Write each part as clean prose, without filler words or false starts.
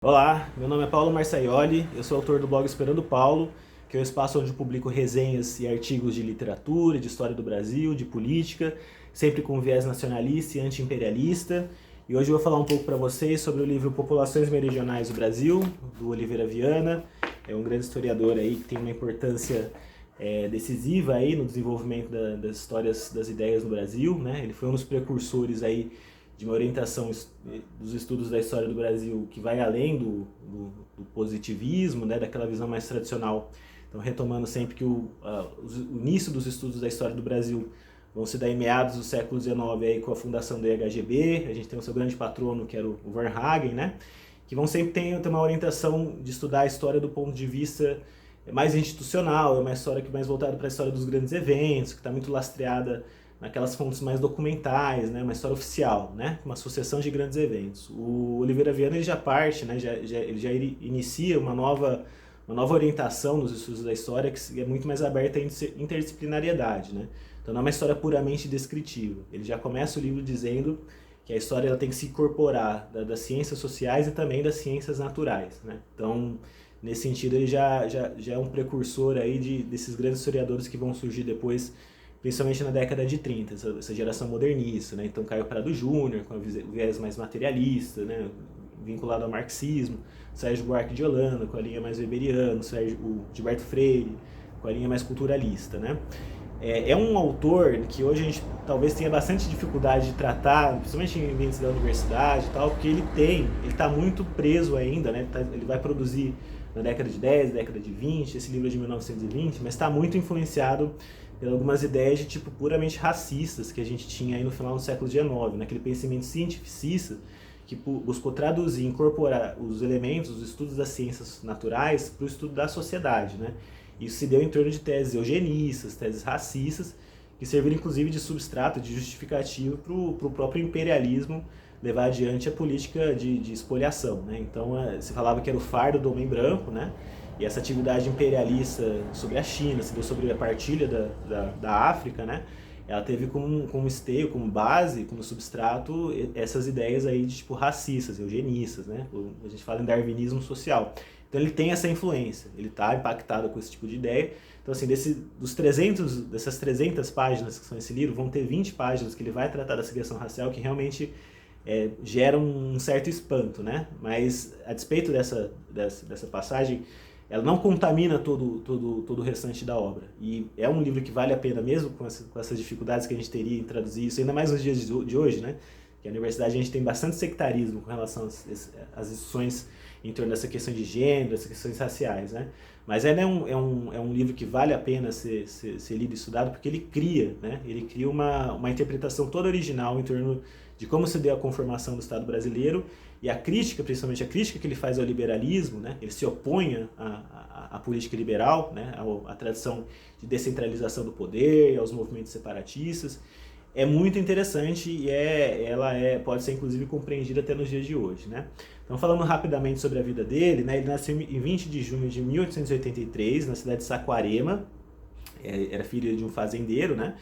Olá, meu nome é Paulo Marçaioli, eu sou autor do blog Esperando Paulo, que é o espaço onde eu publico resenhas e artigos de literatura, de história do Brasil, de política, sempre com viés nacionalista e anti-imperialista. E hoje eu vou falar um pouco para vocês sobre o livro Populações Meridionais do Brasil, do Oliveira Viana. É um grande historiador aí que tem uma importância decisiva aí no desenvolvimento das histórias, das ideias no Brasil, né? Ele foi um dos precursores aí de uma orientação dos estudos da história do Brasil que vai além do positivismo, né, daquela visão mais tradicional. Então, retomando sempre que o início dos estudos da história do Brasil vão se dar em meados do século XIX aí, com a fundação do IHGB, a gente tem o seu grande patrono, que era o Varnhagen, né, que vão sempre ter uma orientação de estudar a história do ponto de vista mais institucional, é uma história que mais voltada para a história dos grandes eventos, que está muito lastreada naquelas fontes mais documentais, né, uma história oficial, né, uma sucessão de grandes eventos. O Oliveira Viana ele já parte, né, ele já inicia uma nova orientação nos estudos da história que é muito mais aberta à interdisciplinariedade, né. Então não é uma história puramente descritiva. Ele já começa o livro dizendo que a história ela tem que se incorporar das ciências sociais e também das ciências naturais, né. Então nesse sentido ele já é um precursor aí desses grandes historiadores que vão surgir depois, principalmente na década de 30, essa geração modernista, né? Então Caio Prado Júnior, com o viés mais materialista, né? Vinculado ao marxismo, Sérgio Buarque de Holanda, com a linha mais weberiana, o Gilberto Freire, com a linha mais culturalista, né? É um autor que hoje a gente talvez tenha bastante dificuldade de tratar, principalmente em ambientes da universidade e tal, porque ele está muito preso ainda, né? Ele vai produzir na década de 10, década de 20, esse livro é de 1920, mas está muito influenciado por algumas ideias de tipo puramente racistas que a gente tinha aí no final do século XIX, naquele pensamento cientificista que buscou traduzir, incorporar os elementos, os estudos das ciências naturais para o estudo da sociedade, né? Isso se deu em torno de teses eugenistas, teses racistas, que serviram inclusive de substrato, de justificativo para o próprio imperialismo levar adiante a política de espoliação, né? Então se falava que era o fardo do homem branco, né? E essa atividade imperialista sobre a China, se deu sobre a partilha da África, né? Ela teve como esteio, como base, como substrato, essas ideias aí de tipo racistas, eugenistas, né? A gente fala em darwinismo social. Então ele tem essa influência, ele está impactado com esse tipo de ideia. Então assim, dessas 300 páginas que são esse livro, vão ter 20 páginas que ele vai tratar da segregação racial que realmente geram um certo espanto, né? Mas a despeito dessa passagem, ela não contamina todo o restante da obra. E é um livro que vale a pena mesmo com essas dificuldades que a gente teria em traduzir isso, ainda mais nos dias de hoje, né? Que a universidade a gente tem bastante sectarismo com relação às discussões em torno dessa questão de gênero, dessas questões raciais, né? Mas é um livro que vale a pena ser lido e estudado porque ele cria, né? Ele cria uma interpretação toda original em torno de como se deu a conformação do Estado brasileiro e a crítica, principalmente a crítica que ele faz ao liberalismo, né? Ele se opõe à política liberal, né? À tradição de descentralização do poder, aos movimentos separatistas. É muito interessante e ela pode ser inclusive compreendida até nos dias de hoje, né? Então, falando rapidamente sobre a vida dele, né? Ele nasceu em 20 de junho de 1883, na cidade de Saquarema, era filho de um fazendeiro, né?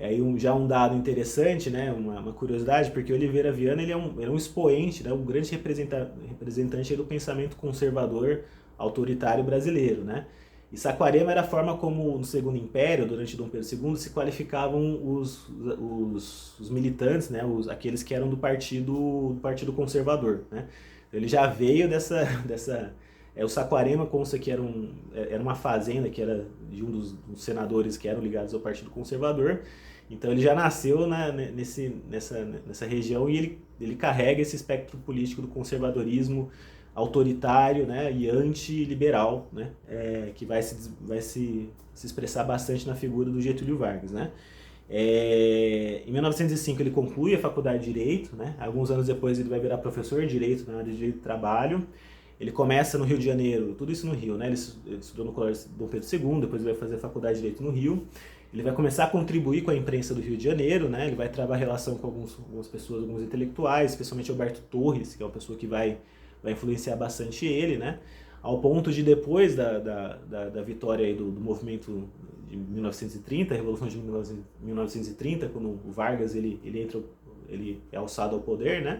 Aí já um dado interessante, né, uma curiosidade, porque Oliveira Viana ele é um expoente, né, um grande representante do pensamento conservador autoritário brasileiro, né? E Saquarema era a forma como no Segundo Império, durante Dom Pedro II, se qualificavam os militantes, né, aqueles que eram do partido conservador, né? Ele já veio o Saquarema consta que era uma fazenda que era de um dos senadores que eram ligados ao Partido Conservador. Então ele já nasceu nessa região e ele carrega esse espectro político do conservadorismo autoritário, né, e antiliberal, né, que vai se expressar bastante na figura do Getúlio Vargas, né. Em 1905 ele conclui a faculdade de Direito, né, alguns anos depois ele vai virar professor de Direito na área de Direito do Trabalho. Ele começa no Rio de Janeiro, tudo isso no Rio, né? Ele estudou no Colégio Dom Pedro II, depois ele vai fazer a faculdade de Direito no Rio. Ele vai começar a contribuir com a imprensa do Rio de Janeiro, né? Ele vai travar relação com algumas pessoas, alguns intelectuais, especialmente Alberto Torres, que é uma pessoa que vai influenciar bastante ele, né? Ao ponto de depois da vitória aí do movimento de 1930, a Revolução de 1930, quando o Vargas ele é alçado ao poder, né?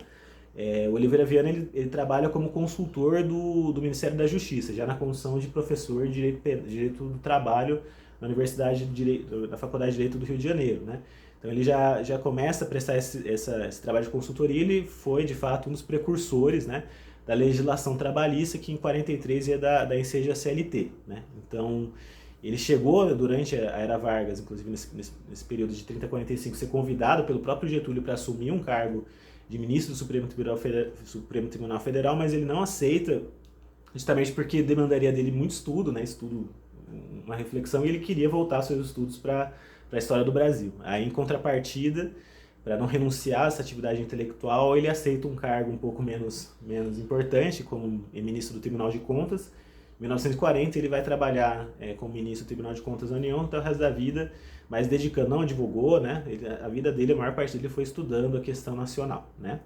O Oliveira Viana ele trabalha como consultor do Ministério da Justiça, já na condição de professor de Direito do Trabalho na Universidade de Direito, na Faculdade de Direito do Rio de Janeiro, né? Então ele já começa a prestar esse trabalho de consultoria. Ele foi, de fato, um dos precursores, né, da legislação trabalhista, que em 43 ia da enseja CLT, né? Então ele chegou durante a Era Vargas, inclusive nesse período de 30 a 45, ser convidado pelo próprio Getúlio para assumir um cargo de ministro do Supremo Tribunal Federal, mas ele não aceita, justamente porque demandaria dele muito estudo, né, uma reflexão, e ele queria voltar seus estudos para a história do Brasil. Aí, em contrapartida, para não renunciar a essa atividade intelectual, ele aceita um cargo um pouco menos importante, como ministro do Tribunal de Contas. Em 1940 ele vai trabalhar como ministro do Tribunal de Contas da União até o resto da vida, mas dedicando, não advogou, né? A vida dele, a maior parte dele foi estudando a questão nacional, né?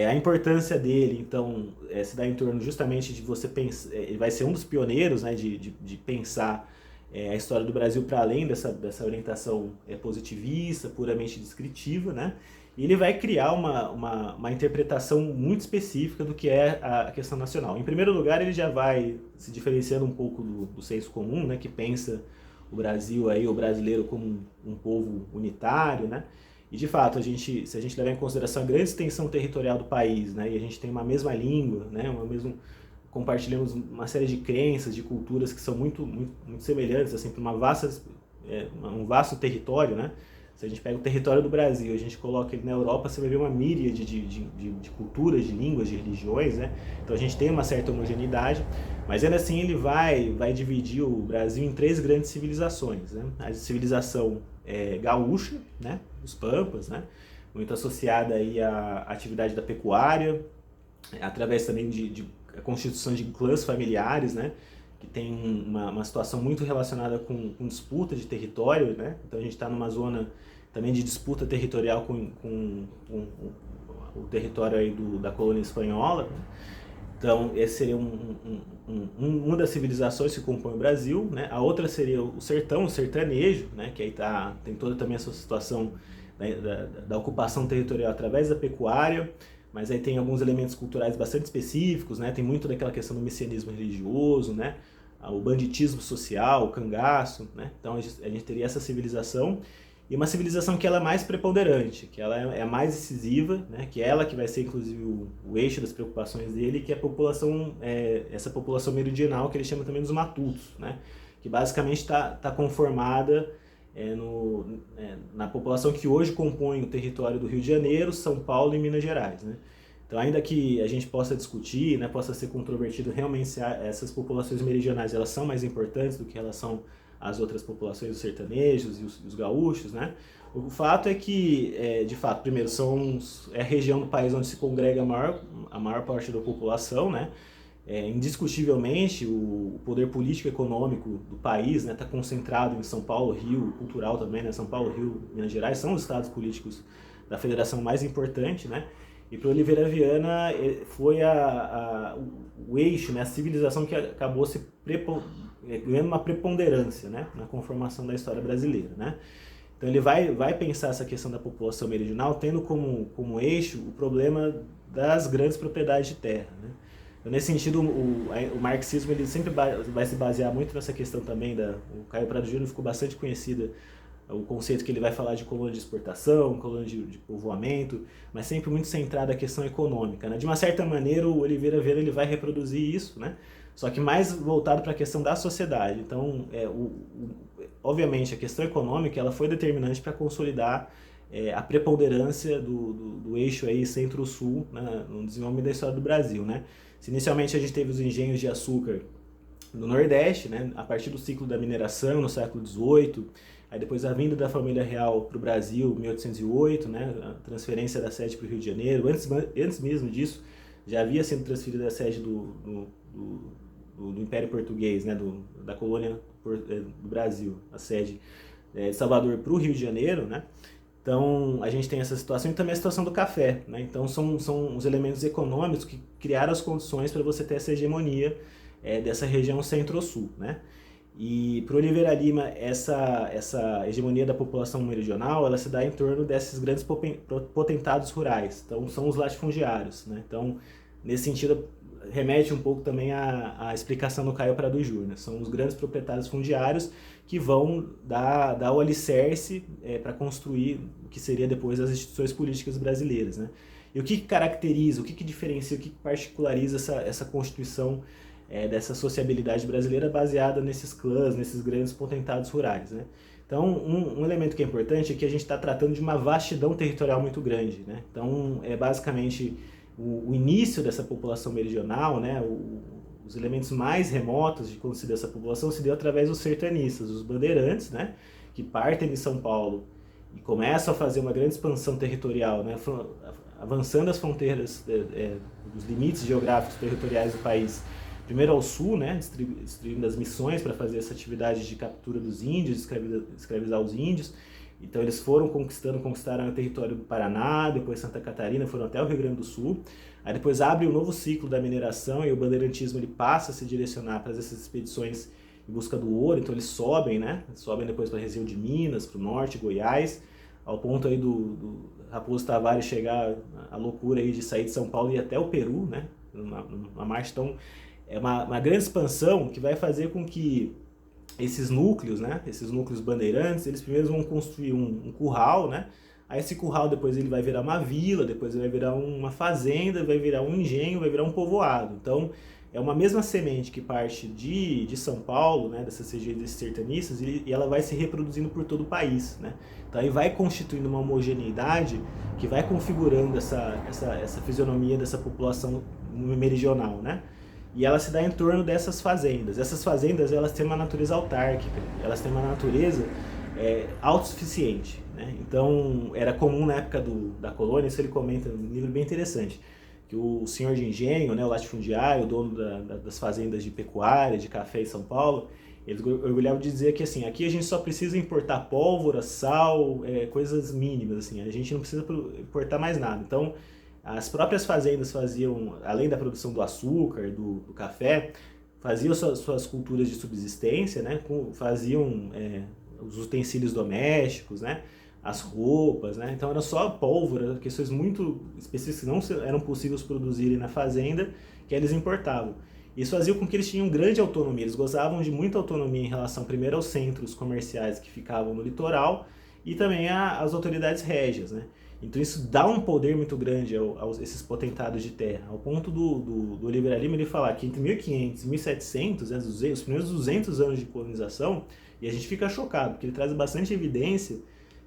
A importância dele, então, se dá em torno justamente de você pensar. Ele vai ser um dos pioneiros, né, de pensar a história do Brasil para além dessa orientação positivista, puramente descritiva, né? E ele vai criar uma interpretação muito específica do que é a questão nacional. Em primeiro lugar, ele já vai se diferenciando um pouco do senso comum, né, que pensa o Brasil, aí, o brasileiro, como um povo unitário, né? E, de fato, se a gente levar em consideração a grande extensão territorial do país, né, e a gente tem uma mesma língua, né, compartilhamos uma série de crenças, de culturas que são muito semelhantes, assim, para um vasto território, né? Se a gente pega o território do Brasil, a gente coloca ele na Europa, você vai ver uma míriade de culturas, de línguas, de religiões, né? Então a gente tem uma certa homogeneidade, mas ainda assim ele vai dividir o Brasil em 3 grandes civilizações, né? A civilização gaúcha, né? Os pampas, né? Muito associada aí à atividade da pecuária, através também de a constituição de clãs familiares, né? Que tem uma situação muito relacionada com disputa de território, né? Então a gente está numa zona também de disputa territorial com o território aí da colônia espanhola, né? Então esse seria uma das civilizações que compõe o Brasil, né? A outra seria o sertão, o sertanejo, né? Que aí tem toda também essa situação da ocupação territorial através da pecuária, mas aí tem alguns elementos culturais bastante específicos, né? Tem muito daquela questão do messianismo religioso, né? O banditismo social, o cangaço, né? Então a gente teria essa civilização, e uma civilização que ela é mais preponderante, que ela é mais decisiva, né? Que é ela que vai ser inclusive o eixo das preocupações dele, que é a população, essa população meridional, que ele chama também dos matutos, né? Que basicamente está conformada na população que hoje compõe o território do Rio de Janeiro, São Paulo e Minas Gerais, né? Então, ainda que a gente possa discutir, né, possa ser controvertido realmente se essas populações meridionais elas são mais importantes do que elas são as outras populações, os sertanejos e os gaúchos, né? O fato é que, de fato, primeiro, é a região do país onde se congrega a maior parte da população, né? Indiscutivelmente, o poder político e econômico do país, né, está concentrado em São Paulo, Rio, cultural também, né? São Paulo, Rio, Minas Gerais são os estados políticos da federação mais importante, né? E para Oliveira Viana foi o eixo, né, a civilização que acabou ganhando uma preponderância, né, na conformação da história brasileira, né? Então ele vai pensar essa questão da população meridional tendo como eixo o problema das grandes propriedades de terra, né? Então, nesse sentido, o marxismo ele sempre vai se basear muito nessa questão também o Caio Prado Júnior ficou bastante conhecida o conceito que ele vai falar de colônia de exportação, colônia de povoamento, mas sempre muito centrado na questão econômica, né? De uma certa maneira, o Oliveira Viana ele vai reproduzir isso, né? Só que mais voltado para a questão da sociedade. Então, obviamente, a questão econômica ela foi determinante para consolidar a preponderância do eixo aí centro-sul, né, no desenvolvimento da história do Brasil, né? Se inicialmente a gente teve os engenhos de açúcar no Nordeste, né, a partir do ciclo da mineração no século XVIII, aí depois a vinda da família real para o Brasil, 1808, né, a transferência da sede para o Rio de Janeiro. Antes mesmo disso, já havia sido transferida a sede do Império Português, né, da colônia do Brasil, a sede de Salvador para o Rio de Janeiro, né? Então, a gente tem essa situação e também a situação do café, né? Então, são os elementos econômicos que criaram as condições para você ter essa hegemonia dessa região centro-sul, né? E para o Oliveira Lima, essa hegemonia da população meridional, ela se dá em torno desses grandes potentados rurais. Então, são os latifundiários, né? Então, nesse sentido, remete um pouco também à explicação do Caio Prado Júnior, né? São os grandes proprietários fundiários que vão dar o alicerce para construir o que seria depois as instituições políticas brasileiras, né? E o que caracteriza, o que diferencia, o que particulariza essa constituição dessa sociabilidade brasileira baseada nesses clãs, nesses grandes potentados rurais, né? Então, um elemento que é importante é que a gente está tratando de uma vastidão territorial muito grande, né? Então, basicamente o início dessa população meridional, né? Os elementos mais remotos de quando se deu essa população se deu através dos sertanistas, os bandeirantes, né? Que partem de São Paulo e começam a fazer uma grande expansão territorial, né? Avançando as fronteiras dos limites geográficos territoriais do país, primeiro ao sul, né, distribuindo as missões para fazer essa atividade de captura dos índios, escravizar os índios. Então eles foram conquistaram o território do Paraná, depois Santa Catarina, foram até o Rio Grande do Sul. Aí depois abre um novo ciclo da mineração e o bandeirantismo ele passa a se direcionar para essas expedições em busca do ouro. Então eles sobem, né, sobem depois para a região de Minas, para o norte, Goiás, ao ponto aí do Raposo Tavares chegar à loucura aí de sair de São Paulo e ir até o Peru, né, numa marcha. Então é uma grande expansão que vai fazer com que esses núcleos, né, esses núcleos bandeirantes, eles primeiro vão construir um curral, né, aí esse curral depois ele vai virar uma vila, depois ele vai virar uma fazenda, vai virar um engenho, vai virar um povoado. Então é uma mesma semente que parte de São Paulo, né, dessas regiões desses sertanistas, e ela vai se reproduzindo por todo o país, né. Então aí vai constituindo uma homogeneidade que vai configurando essa fisionomia dessa população meridional, né. E ela se dá em torno dessas fazendas. Essas fazendas, elas têm uma natureza autárquica, elas têm uma natureza autossuficiente, né? Então, era comum na época da colônia, isso ele comenta num livro bem interessante, que o senhor de engenho, né, o latifundiário, o dono das fazendas de pecuária, de café em São Paulo, eles orgulhavam de dizer que assim, aqui a gente só precisa importar pólvora, sal, coisas mínimas, assim, a gente não precisa importar mais nada. Então, as próprias fazendas faziam, além da produção do açúcar, do café, faziam suas culturas de subsistência, né? Faziam os utensílios domésticos, né? As roupas, né? Então era só pólvora, questões muito específicas que não eram possíveis produzirem na fazenda, que eles importavam. Isso fazia com que eles tinham grande autonomia, eles gozavam de muita autonomia em relação primeiro aos centros comerciais que ficavam no litoral e também às autoridades régias, né? Então isso dá um poder muito grande a esses potentados de terra, ao ponto do Oliveira Lima ele falar que entre 1500 e 1700, né, os primeiros 200 anos de colonização, e a gente fica chocado, porque ele traz bastante evidência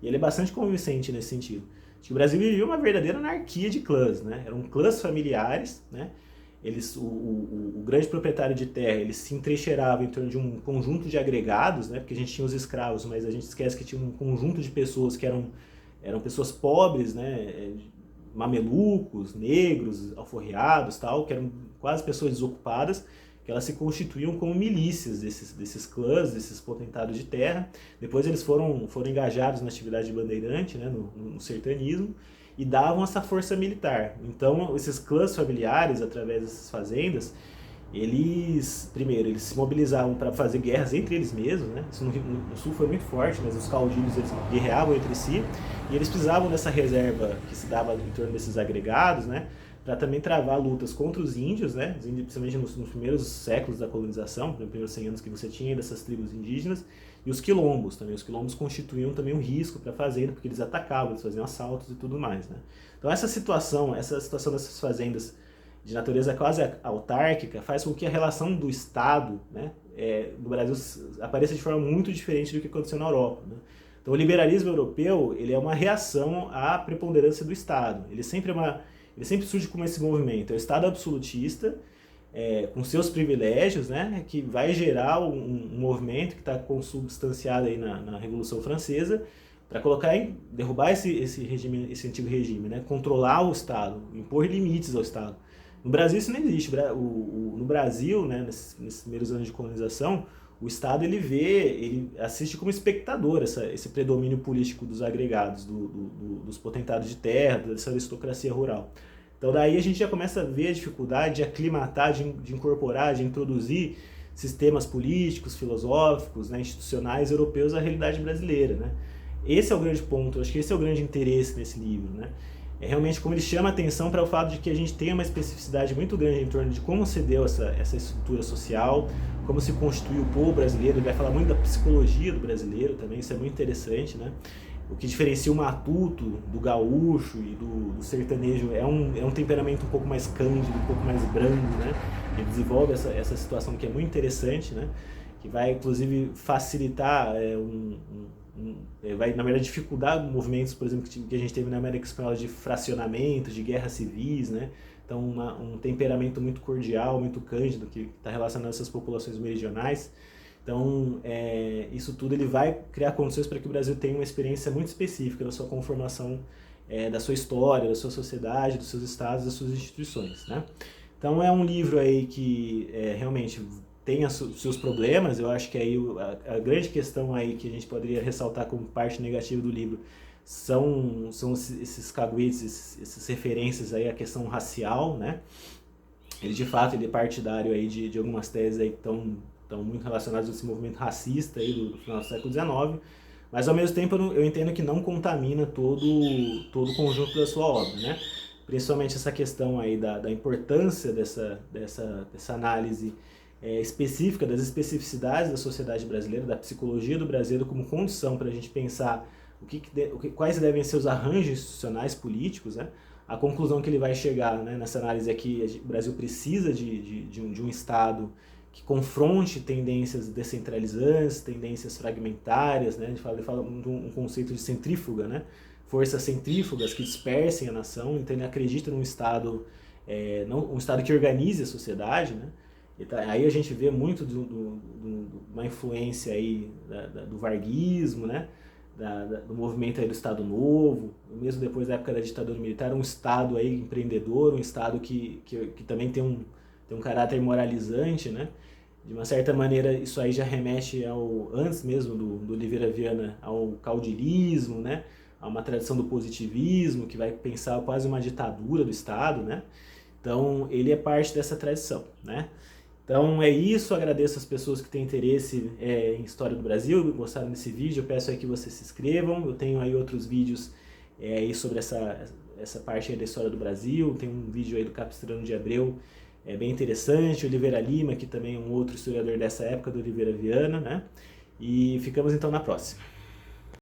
e ele é bastante convincente nesse sentido. Que o Brasil vivia uma verdadeira anarquia de clãs, né? Eram clãs familiares, né? O grande proprietário de terra, ele se entrincheirava em torno de um conjunto de agregados, né? Porque a gente tinha os escravos, mas a gente esquece que tinha um conjunto de pessoas que eram pessoas pobres, né, mamelucos, negros, alforreados, tal, que eram quase pessoas desocupadas, que elas se constituíam como milícias desses clãs, desses potentados de terra. Depois eles foram engajados na atividade bandeirante, né, no sertanismo, e davam essa força militar. Então, esses clãs familiares, através dessas fazendas, eles se mobilizavam para fazer guerras entre eles mesmos, né? Isso no sul foi muito forte, mas os caudilhos eles guerreavam entre si e eles precisavam dessa reserva que se dava em torno desses agregados, né? Para também travar lutas contra os índios, né? Principalmente nos primeiros séculos da colonização, nos primeiros 100 anos que você tinha dessas tribos indígenas, e os quilombos também. Os quilombos constituíam também um risco para a fazenda, porque eles atacavam, eles faziam assaltos e tudo mais, né? Então essa situação dessas fazendas de natureza quase autárquica faz com que a relação do Estado, né, no Brasil apareça de forma muito diferente do que aconteceu na Europa, né? Então o liberalismo europeu ele é uma reação à preponderância do Estado. Ele sempre surge como esse movimento, é o Estado absolutista, com seus privilégios, né, que vai gerar um movimento que está consubstanciado aí na Revolução Francesa, para derrubar esse antigo regime, né, controlar o Estado, impor limites ao Estado. No Brasil isso não existe. No Brasil, né, nesses primeiros anos de colonização, o Estado ele assiste como espectador esse predomínio político dos agregados, dos potentados de terra, dessa aristocracia rural. Então daí a gente já começa a ver a dificuldade de aclimatar, de incorporar, de introduzir sistemas políticos, filosóficos, né, institucionais europeus à realidade brasileira, né? Esse é o grande ponto, acho que esse é o grande interesse nesse livro, né? É realmente como ele chama a atenção para o fato de que a gente tem uma especificidade muito grande em torno de como se deu essa estrutura social, como se constituiu o povo brasileiro. Ele vai falar muito da psicologia do brasileiro também, isso é muito interessante, né? O que diferencia o matuto do gaúcho e do sertanejo é um temperamento um pouco mais cândido, um pouco mais brando, né? Ele desenvolve essa situação que é muito interessante, né? Que vai, inclusive, facilitar, vai, na verdade, dificultar movimentos, por exemplo, que a gente teve na América Espanhola de fracionamento, de guerras civis, né? Então, um temperamento muito cordial, muito cândido, que está relacionado a essas populações meridionais. Então, isso tudo ele vai criar condições para que o Brasil tenha uma experiência muito específica da sua conformação, da sua história, da sua sociedade, dos seus estados, das suas instituições, né? Então, é um livro aí que realmente tem os seus problemas. Eu acho que aí a grande questão aí que a gente poderia ressaltar como parte negativa do livro são esses caguetes, essas referências aí à questão racial, né? Ele, de fato, ele é partidário aí de algumas teses aí que estão muito relacionadas a esse movimento racista aí do final do século XIX, mas ao mesmo tempo eu entendo que não contamina todo o conjunto da sua obra, né? Principalmente essa questão aí da importância dessa análise específica das especificidades da sociedade brasileira, da psicologia do brasileiro como condição para a gente pensar quais devem ser os arranjos institucionais políticos, né? A conclusão que ele vai chegar, né, nessa análise é que o Brasil precisa de um Estado que confronte tendências descentralizantes, tendências fragmentárias, né? Ele fala de um conceito de centrífuga, né? Forças centrífugas que dispersem a nação. Então ele acredita num Estado, um Estado que organize a sociedade, né? Aí a gente vê muito uma influência aí do varguismo, né? Do movimento aí do Estado Novo, mesmo depois da época da ditadura militar, um Estado aí empreendedor, um Estado que também tem um caráter moralizante, né? De uma certa maneira, isso aí já remete antes mesmo do Oliveira Viana, ao caudilismo, né? A uma tradição do positivismo, que vai pensar quase uma ditadura do Estado, né? Então, ele é parte dessa tradição, né? Então é isso, agradeço as pessoas que têm interesse em História do Brasil, gostaram desse vídeo, eu peço aí que vocês se inscrevam. Eu tenho aí outros vídeos aí sobre essa parte aí da História do Brasil. Tem um vídeo aí do Capistrano de Abreu, bem interessante, Oliveira Lima, que também é um outro historiador dessa época, do Oliveira Viana, né? E ficamos então na próxima.